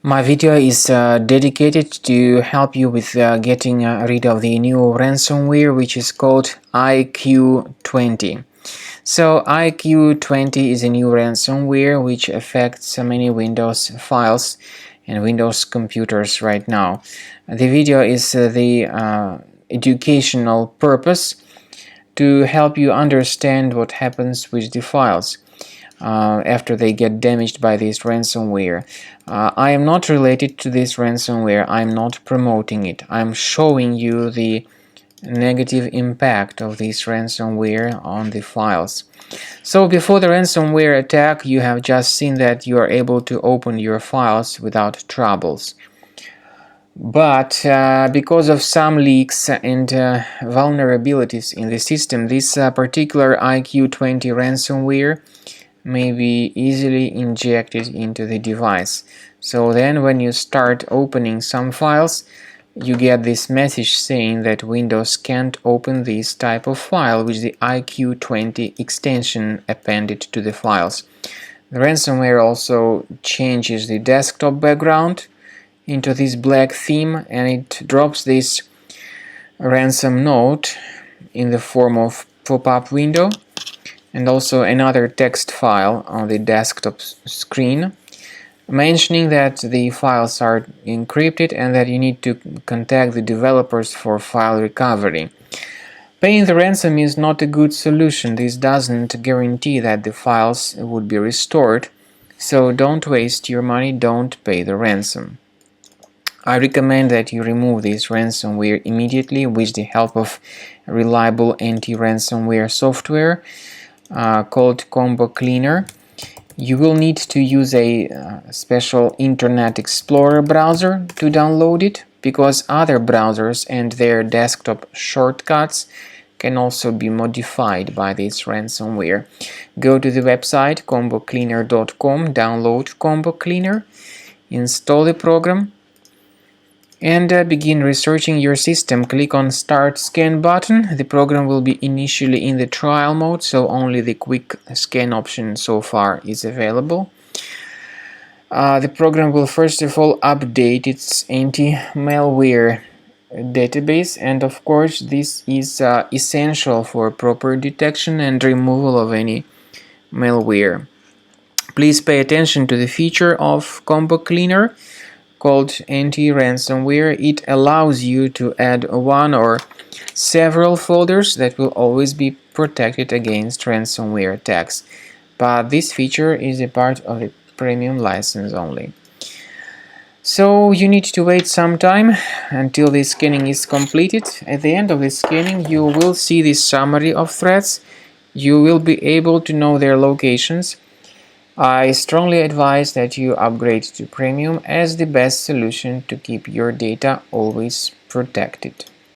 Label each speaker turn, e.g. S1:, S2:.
S1: My video is dedicated to help you with getting rid of the new ransomware, which is called Iq20. So Iq20 is a new ransomware which affects many Windows files and Windows computers right now. The video is the educational purpose to help you understand what happens with the files after they get damaged by this ransomware. I am not related to this ransomware. I'm not promoting it. I'm showing you the negative impact of this ransomware on the files. So before the ransomware attack, you have just seen that you are able to open your files without troubles. But because of some leaks and vulnerabilities in the system, this particular Iq20 ransomware may be easily injected into the device. So then when you start opening some files, you get this message saying that Windows can't open this type of file with the Iq20 extension appended to the files. The ransomware also changes the desktop background into this black theme, and it drops this ransom note in the form of pop-up window and also another text file on the desktop screen mentioning that the files are encrypted and that you need to contact the developers for file recovery. Paying the ransom is not a good solution. This doesn't guarantee that the files would be restored, so don't waste your money, don't pay the ransom. I recommend that you remove this ransomware immediately with the help of reliable anti-ransomware software called Combo Cleaner. You will need to use a special Internet Explorer browser to download it, because other browsers and their desktop shortcuts can also be modified by this ransomware. Go to the website combocleaner.com, download Combo Cleaner, install the program, and begin researching your system. Click on Start Scan button. The program will be initially in the trial mode, so only the quick scan option so far is available. The program will first of all update its anti-malware database, and of course this is essential for proper detection and removal of any malware. Please pay attention to the feature of Combo Cleaner called anti-ransomware. It allows you to add one or several folders that will always be protected against ransomware attacks. But this feature is a part of the premium license only. So you need to wait some time until the scanning is completed. At the end of the scanning, you will see the summary of threats. You will be able to know their locations. I strongly advise that you upgrade to Premium as the best solution to keep your data always protected.